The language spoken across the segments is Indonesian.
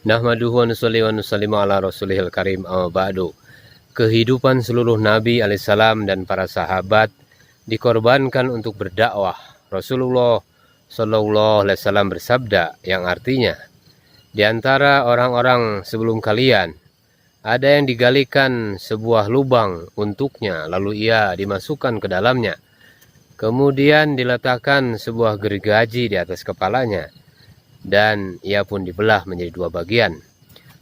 Nahmaduhu wa nusalli wa nusallimu ala rasulihil karim amma ba'du. Kehidupan seluruh nabi alaihissalam dan para sahabat dikorbankan untuk berdakwah. Rasulullah sallallahu alaihi wasallam bersabda yang artinya, di antara orang-orang sebelum kalian ada yang digalikan sebuah lubang untuknya, lalu ia dimasukkan ke dalamnya. Kemudian diletakkan sebuah gergaji di atas kepalanya, dan ia pun dibelah menjadi dua bagian.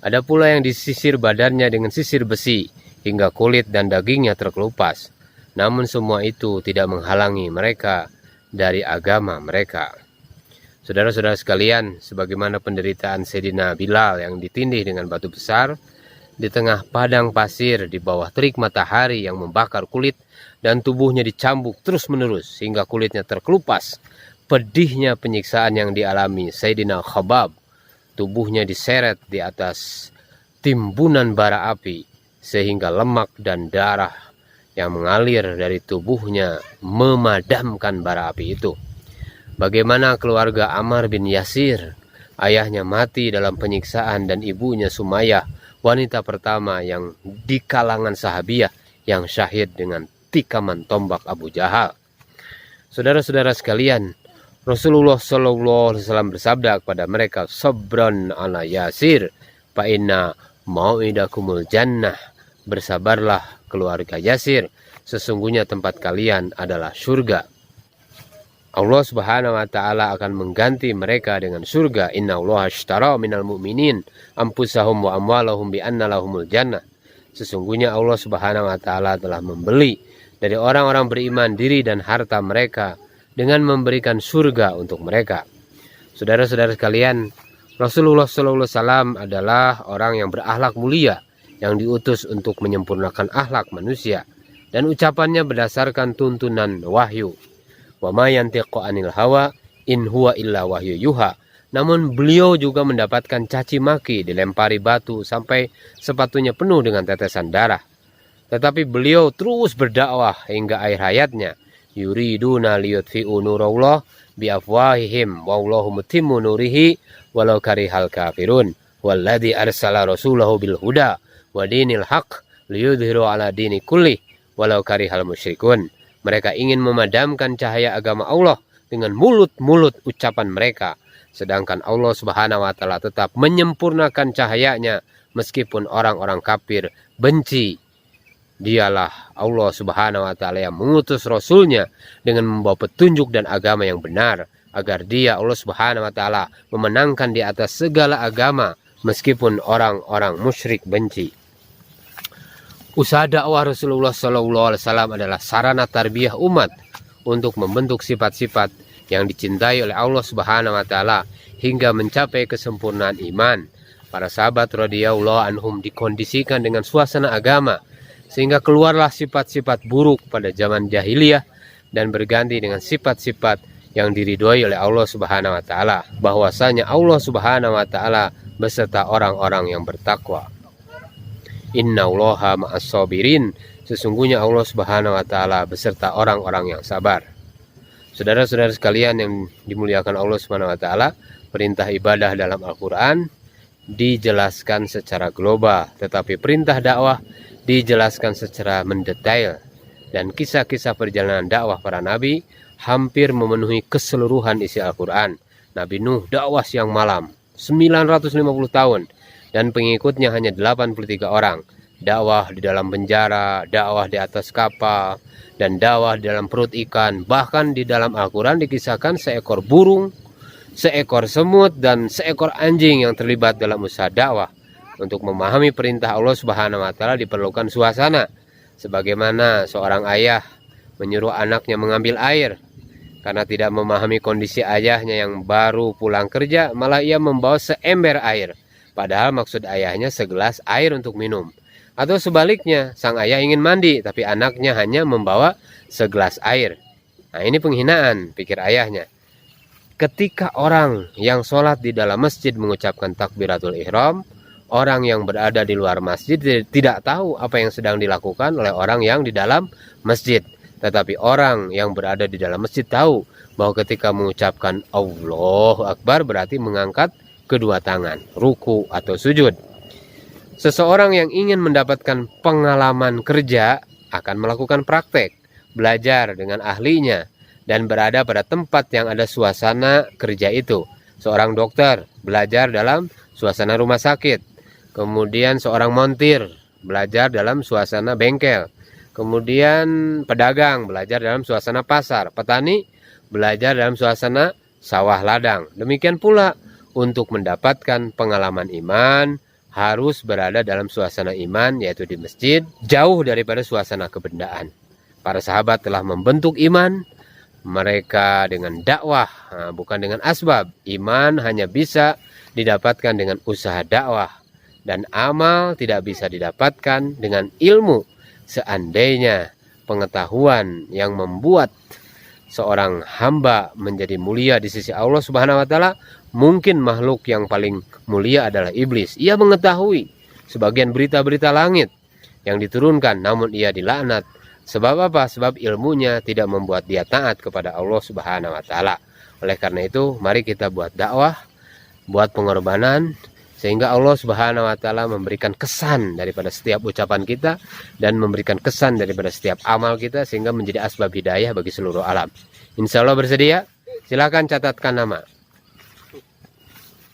Ada pula yang disisir badannya dengan sisir besi, hingga kulit dan dagingnya terkelupas. Namun semua itu tidak menghalangi mereka dari agama mereka. Saudara-saudara sekalian, sebagaimana penderitaan Sayyidina Bilal yang ditindih dengan batu besar di tengah padang pasir di bawah terik matahari yang membakar kulit, dan tubuhnya dicambuk terus-menerus hingga kulitnya terkelupas. Pedihnya penyiksaan yang dialami Sayyidina Khabbab, tubuhnya diseret di atas timbunan bara api sehingga lemak dan darah yang mengalir dari tubuhnya memadamkan bara api itu. Bagaimana keluarga Ammar bin Yasir, ayahnya mati dalam penyiksaan, dan ibunya Sumayyah, wanita pertama yang di kalangan sahabiyah yang syahid dengan tikaman tombak Abu Jahal. Saudara-saudara sekalian, Rasulullah sallallahu alaihi wasallam bersabda kepada mereka, "Sabran ala Yasir, fa inna mau'idakumul jannah." Bersabarlah keluarga Yasir, sesungguhnya tempat kalian adalah surga. Allah Subhanahu wa taala akan mengganti mereka dengan surga. Innallaha ashtara minal mu'minin anfusahum wa amwalahum bi anna lahumul jannah. Sesungguhnya Allah Subhanahu wa taala telah membeli dari orang-orang beriman diri dan harta mereka dengan memberikan surga untuk mereka. Saudara-saudara sekalian, Rasulullah SAW adalah orang yang berakhlak mulia, yang diutus untuk menyempurnakan akhlak manusia, dan ucapannya berdasarkan tuntunan wahyu. Wa ma yantiqu anil hawa in huwa illa wahyu yuha. Namun beliau juga mendapatkan caci maki, dilempari batu sampai sepatunya penuh dengan tetesan darah. Tetapi beliau terus berdakwah hingga akhir hayatnya. Yuriduna liyutfi'u nurallah biafwahihim wallahu mutimmu nurihi walau karihal kafirun. Walladzi arsala rasulahu bil huda wa dinil haq liyudhiru ala dini kulli walau karihal musyrikun. Mereka ingin memadamkan cahaya agama Allah dengan mulut-mulut ucapan mereka, sedangkan Allah Subhanahu wa taala tetap menyempurnakan cahayanya meskipun orang-orang kafir benci. Dialah Allah Subhanahu wa taala yang mengutus Rasulnya dengan membawa petunjuk dan agama yang benar, agar dia, Allah Subhanahu wa taala, memenangkan di atas segala agama meskipun orang-orang musyrik benci. Usaha dakwah Rasulullah SAW adalah sarana tarbiyah umat untuk membentuk sifat-sifat yang dicintai oleh Allah Subhanahu wa taala hingga mencapai kesempurnaan iman. Para sahabat radhiyallahu anhum dikondisikan dengan suasana agama sehingga keluarlah sifat-sifat buruk pada zaman jahiliyah dan berganti dengan sifat-sifat yang diridhoi oleh Allah Subhanahu wa taala, bahwasanya Allah Subhanahu wa taala beserta orang-orang yang bertakwa. Innallaha ma'as sabirin, sesungguhnya Allah Subhanahu wa taala beserta orang-orang yang sabar. Saudara-saudara sekalian yang dimuliakan Allah Subhanahu wa taala, perintah ibadah dalam Al-Qur'an dijelaskan secara global, tetapi perintah dakwah dijelaskan secara mendetail, dan kisah-kisah perjalanan dakwah para nabi hampir memenuhi keseluruhan isi Al-Quran. Nabi Nuh dakwah siang malam 950 tahun dan pengikutnya hanya 83 orang. Dakwah di dalam penjara, dakwah di atas kapal, dan dakwah di dalam perut ikan. Bahkan di dalam Al-Quran dikisahkan seekor burung, seekor semut, dan seekor anjing yang terlibat dalam usaha dakwah. Untuk memahami perintah Allah Subhanahu wa taala diperlukan suasana, sebagaimana seorang ayah menyuruh anaknya mengambil air. Karena tidak memahami kondisi ayahnya yang baru pulang kerja, malah ia membawa seember air, padahal maksud ayahnya segelas air untuk minum. Atau sebaliknya, sang ayah ingin mandi tapi anaknya hanya membawa segelas air. Nah, ini penghinaan, pikir ayahnya. Ketika orang yang sholat di dalam masjid mengucapkan takbiratul ihram, orang yang berada di luar masjid tidak tahu apa yang sedang dilakukan oleh orang yang di dalam masjid. Tetapi orang yang berada di dalam masjid tahu bahwa ketika mengucapkan Allahu Akbar berarti mengangkat kedua tangan, ruku atau sujud. Seseorang yang ingin mendapatkan pengalaman kerja akan melakukan praktek, belajar dengan ahlinya, dan berada pada tempat yang ada suasana kerja itu. Seorang dokter belajar dalam suasana rumah sakit. Kemudian seorang montir belajar dalam suasana bengkel. Kemudian pedagang belajar dalam suasana pasar. Petani belajar dalam suasana sawah ladang. Demikian pula untuk mendapatkan pengalaman iman harus berada dalam suasana iman, yaitu di masjid, jauh daripada suasana kebendaan. Para sahabat telah membentuk iman mereka dengan dakwah, bukan dengan asbab. Iman hanya bisa didapatkan dengan usaha dakwah, dan amal tidak bisa didapatkan dengan ilmu. Seandainya pengetahuan yang membuat seorang hamba menjadi mulia di sisi Allah Subhanahu wa taala, mungkin makhluk yang paling mulia adalah iblis. Ia mengetahui sebagian berita-berita langit yang diturunkan, namun ia dilaknat. Sebab apa? Sebab ilmunya tidak membuat dia taat kepada Allah Subhanahu wa taala. Oleh karena itu, mari kita buat dakwah, buat pengorbanan, sehingga Allah Subhanahu wa taala memberikan kesan daripada setiap ucapan kita dan memberikan kesan daripada setiap amal kita, sehingga menjadi asbab hidayah bagi seluruh alam. Insya Allah bersedia? Silakan catatkan nama.